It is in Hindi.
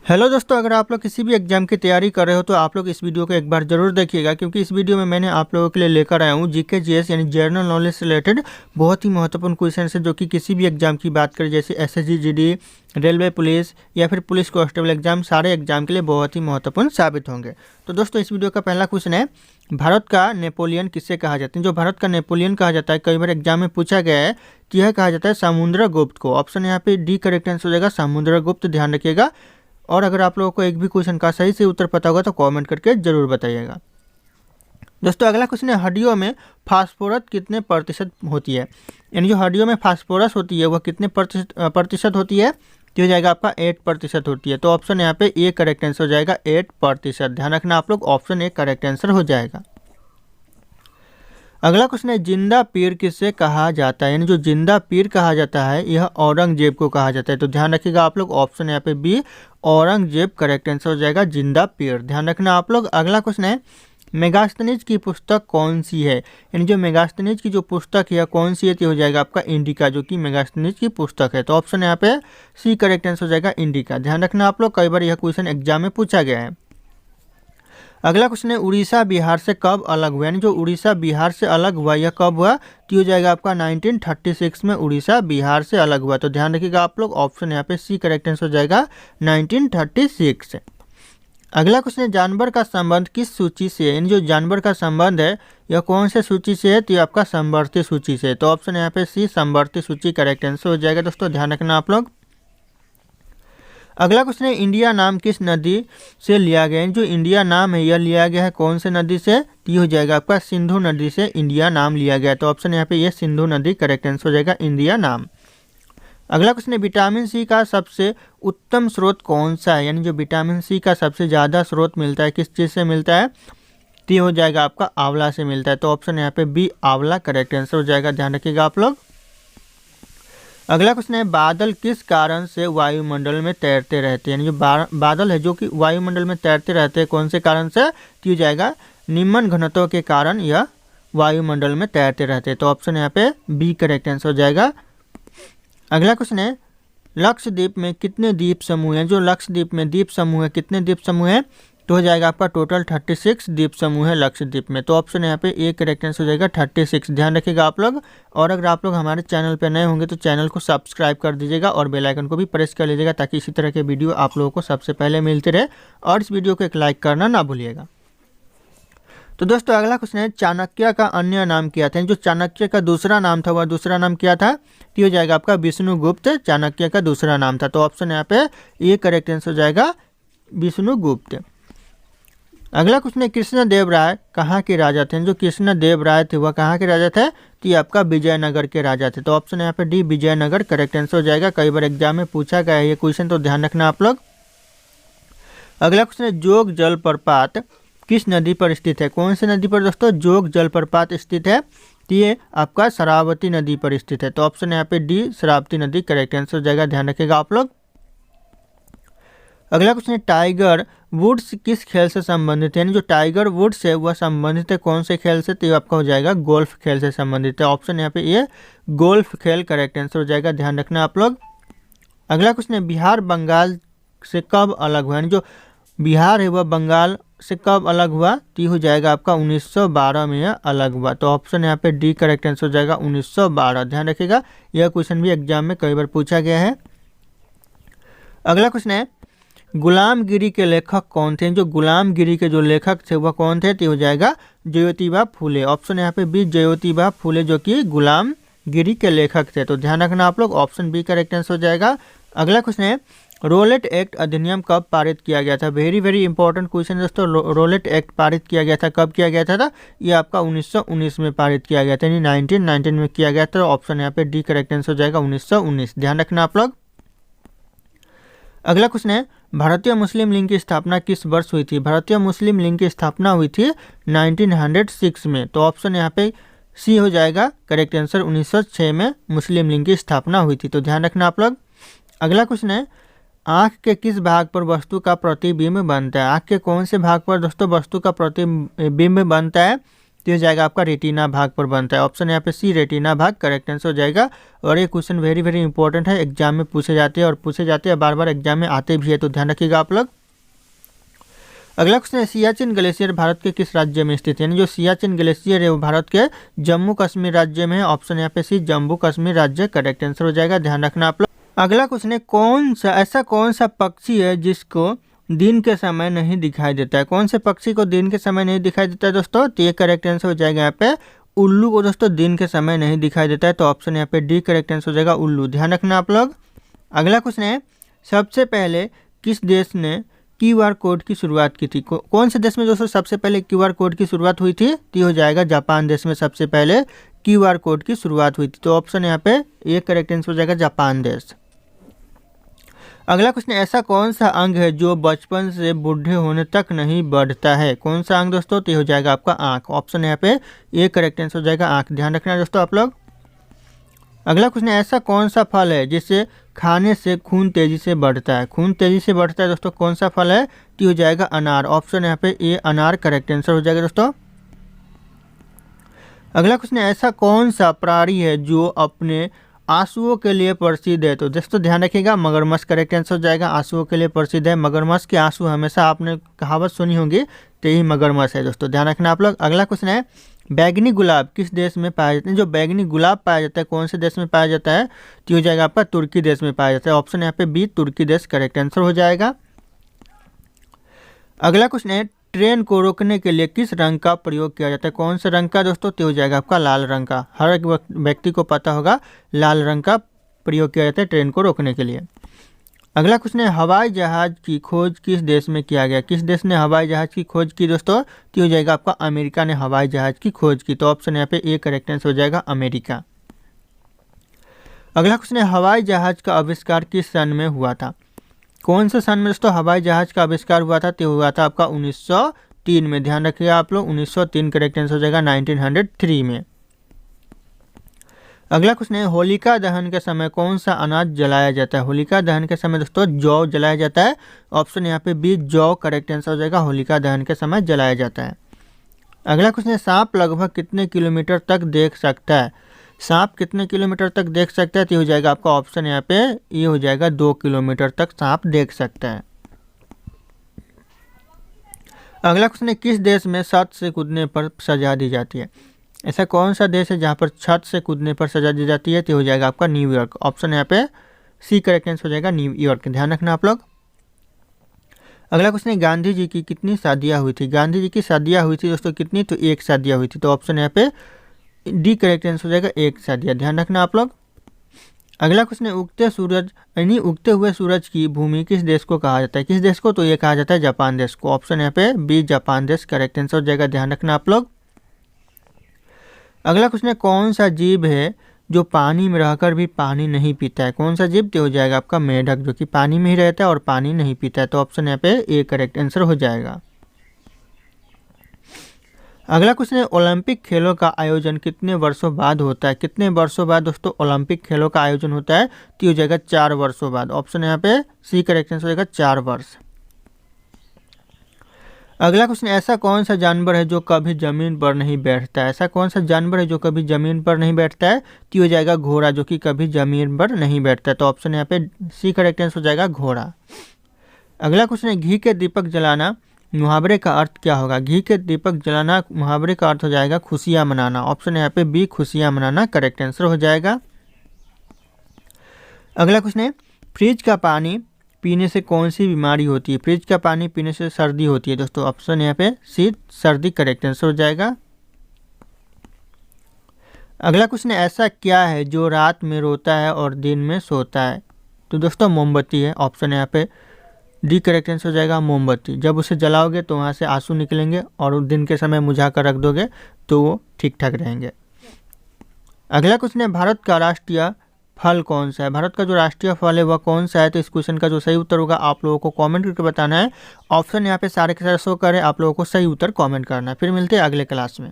हेलो दोस्तों, अगर आप लोग किसी भी एग्जाम की तैयारी कर रहे हो तो आप लोग इस वीडियो को एक बार जरूर देखिएगा, क्योंकि इस वीडियो में मैंने आप लोगों के लिए लेकर आया हूँ जीके जीएस यानी जनरल नॉलेज से रिलेटेड बहुत ही महत्वपूर्ण क्वेश्चन है, जो कि किसी भी एग्जाम की बात करें जैसे एसएससी जीडी, रेलवे पुलिस या फिर पुलिस कांस्टेबल एग्जाम, सारे एग्जाम के लिए बहुत ही महत्वपूर्ण साबित होंगे। तो दोस्तों, इस वीडियो का पहला क्वेश्चन है, भारत का नेपोलियन किसे कहा जाता है? जो भारत का नेपोलियन कहा जाता है, कई बार एग्जाम में पूछा गया है कि यह कहा जाता है समुद्रगुप्त को। ऑप्शन यहाँ पे डी करेक्ट आंसर हो जाएगा, समुद्रगुप्त। ध्यान रखिएगा। और अगर आप लोगों को एक भी क्वेश्चन का सही से उत्तर पता होगा तो कमेंट करके जरूर बताइएगा। दोस्तों, अगला क्वेश्चन है, हड्डियों में फास्फोरस कितने प्रतिशत होती है? यानी जो हड्डियों में फास्फोरस होती है वह कितने प्रतिशत होती है? तो हो जाएगा आपका 8% होती है। तो ऑप्शन यहाँ पे ए करेक्ट आंसर हो जाएगा, 8%। ध्यान रखना आप लोग, ऑप्शन ए करेक्ट आंसर हो जाएगा। अगला क्वेश्चन है, जिंदा पीर किससे कहा जाता है? यानी जो जिंदा पीर कहा जाता है यह औरंगजेब को कहा जाता है। तो ध्यान रखिएगा आप लोग, ऑप्शन यहाँ पे बी औरंगजेब करेक्ट आंसर हो जाएगा, जिंदा पीर। ध्यान रखना आप लोग। अगला क्वेश्चन है, मेगास्थनीज की पुस्तक कौन सी है? यानी जो मेगास्थनीज की जो पुस्तक है कौन सी है? तो हो जाएगा आपका इंडिका, जो कि मेगास्थनीज की पुस्तक है। तो ऑप्शन यहाँ पे सी करेक्ट आंसर हो जाएगा, इंडिका। ध्यान रखना आप लोग, कई बार यह क्वेश्चन एग्जाम में पूछा गया है। अगला क्वेश्चन है, उड़ीसा बिहार से कब अलग हुआ? यानी जो उड़ीसा बिहार से अलग हुआ यह कब हुआ? तो हो जाएगा आपका 1936 में उड़ीसा बिहार से अलग हुआ। तो ध्यान रखिएगा आप लोग, ऑप्शन यहाँ पे सी करेक्ट आंसर हो जाएगा, 1936। अगला क्वेश्चन है, जानवर का संबंध किस सूची से है? यानी जो जानवर का संबंध है यह कौन से सूची से है? तो ये आपका समवर्ती सूची से। तो ऑप्शन यहाँ पे सी समवर्ती सूची करेक्ट आंसर हो जाएगा। दोस्तों, ध्यान रखना आप लोग। अगला क्वेश्चन है, इंडिया नाम किस नदी से लिया गया है? जो इंडिया नाम है यह लिया गया है कौन से नदी से? तो ये हो जाएगा आपका सिंधु नदी से इंडिया नाम लिया गया है। तो ऑप्शन यहाँ पे ये सिंधु नदी करेक्ट आंसर हो जाएगा, इंडिया नाम। अगला क्वेश्चन है, विटामिन सी का सबसे उत्तम स्रोत कौन सा है? यानी जो विटामिन सी का सबसे ज़्यादा स्रोत मिलता है किस चीज़ से मिलता है? तो ये हो जाएगा आपका आंवला से मिलता है। तो ऑप्शन यहाँ पे बी आंवला करेक्ट आंसर हो जाएगा। ध्यान रखिएगा आप लोग। अगला क्वेश्चन है, बादल किस कारण से वायुमंडल में तैरते रहते हैं? यानी जो बादल है जो कि वायुमंडल में तैरते रहते हैं कौन से कारण से? तो जाएगा निम्न घनत्व के कारण यह वायुमंडल में तैरते रहते हैं। तो ऑप्शन यहाँ पे बी करेक्ट आंसर हो जाएगा। अगला क्वेश्चन है, लक्षद्वीप में कितने द्वीप समूह हैं? जो लक्षद्वीप में द्वीप समूह है कितने द्वीप समूह है? तो हो जाएगा आपका टोटल 36 द्वीप समूह है लक्षद्वीप में। तो ऑप्शन यहाँ पे ए करेक्ट आंसर हो जाएगा, 36। ध्यान रखिएगा आप लोग। और अगर आप लोग हमारे चैनल पर नए होंगे तो चैनल को सब्सक्राइब कर दीजिएगा और बेल आइकन को भी प्रेस कर लीजिएगा, ताकि इसी तरह के वीडियो आप लोगों को सबसे पहले मिलते रहे। और इस वीडियो को एक लाइक करना ना भूलिएगा। तो दोस्तों, अगला क्वेश्चन है, चाणक्य का अन्य नाम क्या था? जो चाणक्य का दूसरा नाम था वह दूसरा नाम क्या था? तो हो जाएगा आपका विष्णुगुप्त, चाणक्य का दूसरा नाम था। तो ऑप्शन यहाँ पे ए करेक्ट आंसर हो जाएगा, विष्णुगुप्त। अगला क्वेश्चन है, कृष्णदेव राय कहाँ के राजा थे? जो कृष्णदेव राय थे वह कहाँ के राजा थे? तो ये आपका विजयनगर के राजा थे। तो ऑप्शन यहाँ पे डी विजयनगर करेक्ट आंसर हो जाएगा। कई बार एग्जाम में पूछा गया है ये क्वेश्चन, तो ध्यान रखना आप लोग। अगला क्वेश्चन है, जोग जलप्रपात किस नदी पर स्थित है? कौन सी नदी पर दोस्तों जोग जलप्रपात स्थित है? तो ये आपका शरावती नदी पर स्थित है। तो ऑप्शन यहाँ पे डी शरावती नदी करेक्ट आंसर हो जाएगा। ध्यान रखिएगा आप लोग। अगला क्वेश्चन है, टाइगर वुड्स किस खेल से संबंधित है? यानी जो टाइगर वुड्स है वह संबंधित है कौन से खेल से? तो ये आपका हो जाएगा गोल्फ खेल से संबंधित है। ऑप्शन यहाँ पे ये गोल्फ खेल करेक्ट आंसर हो जाएगा। ध्यान रखना आप लोग। अगला क्वेश्चन है, बिहार बंगाल से कब अलग हुआ? यानी जो बिहार है वह बंगाल से कब अलग हुआ? तो हो जाएगा आपका 1912 में यह अलग हुआ। तो ऑप्शन यहाँ पे डी करेक्ट आंसर हो जाएगा, 1912। ध्यान रखिएगा, यह क्वेश्चन भी एग्जाम में कई बार पूछा गया है। अगला क्वेश्चन है, गुलामगिरी के लेखक कौन थे? जो गुलामगिरी के जो लेखक थे वह कौन थे? तो हो जाएगा ज्योतिबा फूले। ऑप्शन यहाँ पे बी ज्योतिबा फूले, जो कि गुलामगिरी के लेखक थे। तो ध्यान रखना आप लोग, ऑप्शन बी करेक्ट आंसर हो जाएगा। अगला क्वेश्चन है, रोलेट एक्ट अधिनियम कब पारित किया गया था? वेरी इंपॉर्टेंट क्वेश्चन दोस्तों। रोलेट एक्ट पारित किया गया था, कब किया गया था? ये आपका 1919 में पारित किया गया था, यानी 1919 में किया गया था। ऑप्शन यहाँ पे डी करेक्ट आंसर हो जाएगा, 1919। ध्यान रखना आप लोग। अगला क्वेश्चन है, भारतीय मुस्लिम लीग की स्थापना किस वर्ष हुई थी? भारतीय मुस्लिम लीग की स्थापना हुई थी 1906 में। तो ऑप्शन यहाँ पे सी हो जाएगा करेक्ट आंसर, 1906 में मुस्लिम लीग की स्थापना हुई थी। तो ध्यान रखना आप लोग। अगला क्वेश्चन है, आँख के किस भाग पर वस्तु का प्रतिबिंब बनता है? आँख के कौन से भाग पर दोस्तों वस्तु का प्रतिबिंब बनता है? तो ये जाएगा आपका रेटिना भाग पर बनता है। ऑप्शन यहाँ पे सी रेटिना भाग करेक्ट आंसर हो जाएगा। और ये क्वेश्चन वेरी वेरी इंपॉर्टेंट है, एग्जाम में पूछे जाते हैं और पूछे जाते हैं बार बार एग्जाम में आते भी है, तो ध्यान रखिएगा आप लोग। अगला क्वेश्चन है सियाचिन ग्लेशियर भारत के किस राज्य में स्थित है? यानी जो सियाचिन ग्लेशियर है वो भारत के जम्मू कश्मीर राज्य में है। ऑप्शन यहाँ पे सी जम्मू कश्मीर राज्य करेक्ट आंसर हो जाएगा, ध्यान रखना आप लोग। अगला क्वेश्चन है ऐसा कौन सा पक्षी है जिसको दिन के समय नहीं दिखाई देता है? कौन से पक्षी को दिन के समय नहीं दिखाई देता है दोस्तों? तो ये करेक्ट आंसर हो जाएगा यहाँ पे उल्लू को दोस्तों दिन के समय नहीं दिखाई देता है, तो ऑप्शन यहाँ पे डी करेक्ट आंसर हो जाएगा उल्लू, ध्यान रखना आप लोग। अगला क्वेश्चन है सबसे पहले किस देश ने QR कोड की शुरुआत की थी? कौन से देश में दोस्तों सबसे पहले QR कोड की शुरुआत हुई थी? तो हो जाएगा जापान देश में सबसे पहले QR कोड की शुरुआत हुई थी, तो ऑप्शन यहाँ पे ये करेक्ट आंसर हो जाएगा जापान देश। अगला क्वेश्चन ऐसा कौन सा अंग है जो बचपन से बूढ़े होने तक नहीं बढ़ता है? कौन सा अंग दोस्तों? तो हो जाएगा आपका आँख, ऑप्शन यहाँ पे ये करेक्ट आंसर हो जाएगा आँख, ध्यान रखना दोस्तों आप लोग। अगला क्वेश्चन ऐसा कौन सा फल है जिसे खाने से खून तेजी से बढ़ता है? खून तेजी से बढ़ता है दोस्तों, कौन सा फल है? तो हो जाएगा अनार, ऑप्शन यहाँ पे ये अनार करेक्ट आंसर हो जाएगा दोस्तों। अगला क्वेश्चन ऐसा कौन सा प्राणी है जो अपने आंसुओं के लिए प्रसिद्ध है? तो दोस्तों ध्यान रखिएगा मगरमच्छ करेक्ट आंसर हो जाएगा, आंसुओं के लिए प्रसिद्ध है मगरमच्छ के आंसू, हमेशा आपने कहावत सुनी होगी, तो यही मगरमच्छ है दोस्तों, ध्यान रखना आप लोग। अगला क्वेश्चन है बैगनी गुलाब किस देश में पाया जाता है? जो बैगनी गुलाब पाया जाता है कौन से देश में पाया जाता है? तो हो जाएगा आपका तुर्की देश में पाया जाता है, ऑप्शन यहाँ पे बी तुर्की देश करेक्ट आंसर हो जाएगा। अगला क्वेश्चन है ट्रेन को रोकने के लिए किस रंग का प्रयोग किया जाता है? कौन सा रंग का दोस्तों? तो हो जाएगा आपका लाल रंग का, हर एक व्यक्ति को पता होगा लाल रंग का प्रयोग किया जाता है ट्रेन को रोकने के लिए। अगला क्वेश्चन है हवाई जहाज की खोज किस देश में किया गया? किस देश ने हवाई जहाज की खोज की दोस्तों? तो हो जाएगा आपका अमेरिका ने हवाई जहाज की खोज की, तो ऑप्शन यहाँ पे ए करेक्ट आंसर हो जाएगा अमेरिका। अगला क्वेश्चन है हवाई जहाज का आविष्कार किस सन में हुआ था? कौन से सन में दोस्तों हवाई जहाज का आविष्कार हुआ था? तो हुआ था आपका 1903 में, ध्यान रखिएगा आप लोग 1903 करेक्ट आंसर हो जाएगा 1903 में। अगला क्वेश्चन है होलिका दहन के समय कौन सा अनाज जलाया जाता है? होलिका दहन के समय दोस्तों जौ जलाया जाता है, ऑप्शन यहाँ पे बी जौ करेक्ट आंसर हो जाएगा, होलिका दहन के समय जलाया जाता है। अगला क्वेश्चन है सांप लगभग कितने किलोमीटर तक देख सकता है? सांप कितने किलोमीटर तक देख सकता है? तो हो जाएगा आपका ऑप्शन यहाँ पे ये हो जाएगा 2 किलोमीटर तक सांप देख सकता है। अगला क्वेश्चन है किस देश में छत से कूदने पर सजा दी जाती है? ऐसा कौन सा देश है जहाँ पर छत से कूदने पर सजा दी जाती है? तो हो जाएगा आपका न्यूयॉर्क, ऑप्शन यहाँ पे सी करेक्ट आंसर हो जाएगा न्यूयॉर्क, ध्यान रखना आप लोग। अगला क्वेश्चन है गांधी जी की कितनी शादियाँ हुई थी? गांधी जी की शादियाँ हुई थी दोस्तों कितनी? तो 1 शादियाँ हुई थी, तो ऑप्शन यहाँ पे डी करेक्ट आंसर हो जाएगा 1 शादियाँ, ध्यान रखना आप लोग। अगला क्वेश्चन है उगते हुए सूरज की भूमि किस देश को कहा जाता है? किस देश को? तो ये कहा जाता है जापान देश को, ऑप्शन यहाँ पे बी जापान देश करेक्ट आंसर हो जाएगा, ध्यान रखना आप लोग। अगला क्वेश्चन है कौन सा जीव है जो पानी में रहकर भी पानी नहीं पीता है? कौन सा जीव? तो हो जाएगा आपका मेढक, जो कि पानी में ही रहता है और पानी नहीं पीता है, तो ऑप्शन यहाँ पे ए करेक्ट आंसर हो जाएगा। अगला क्वेश्चन है ओलंपिक खेलों का आयोजन कितने वर्षों बाद होता है? कितने वर्षों बाद दोस्तों ओलंपिक खेलों का आयोजन होता है? तो हो जाएगा 4 वर्षों बाद, ऑप्शन यहाँ पे सी करेक्ट आंसर हो जाएगा 4 वर्ष। अगला क्वेश्चन ऐसा कौन सा जानवर है जो कभी जमीन पर नहीं बैठता है? ऐसा कौन सा जानवर है जो कभी जमीन पर नहीं बैठता है? तो हो जाएगा घोड़ा, जो कि कभी जमीन पर नहीं बैठता है, तो ऑप्शन यहाँ पे सी करेक्ट आंसर हो जाएगा घोड़ा। अगला क्वेश्चन है घी के दीपक जलाना मुहावरे का अर्थ क्या होगा? घी के दीपक जलाना मुहावरे का अर्थ हो जाएगा खुशियाँ मनाना, ऑप्शन यहाँ पे बी खुशियाँ मनाना करेक्ट आंसर हो जाएगा। अगला क्वेश्चन है फ्रिज का पानी पीने से कौन सी बीमारी होती है? फ्रिज का पानी पीने से सर्दी होती है दोस्तों, ऑप्शन यहाँ पे सी सर्दी करेक्ट आंसर हो जाएगा। अगला क्वेश्चन है ऐसा क्या है जो रात में रोता है और दिन में सोता है? तो दोस्तों मोमबत्ती है, ऑप्शन यहाँ पे डी करेक्ट आंसर हो जाएगा मोमबत्ती। जब उसे जलाओगे तो वहाँ से आंसू निकलेंगे और दिन के समय मुझा कर रख दोगे तो वो ठीक ठाक रहेंगे। अगला क्वेश्चन है भारत का राष्ट्रीय फल कौन सा है? भारत का जो राष्ट्रीय फल है वह कौन सा है? तो इस क्वेश्चन का जो सही उत्तर होगा आप लोगों को कमेंट करके बताना है। ऑप्शन यहाँ पे सारे के सारे शो करें, आप लोगों को सही उत्तर कमेंट करना है। फिर मिलते हैं अगले क्लास में।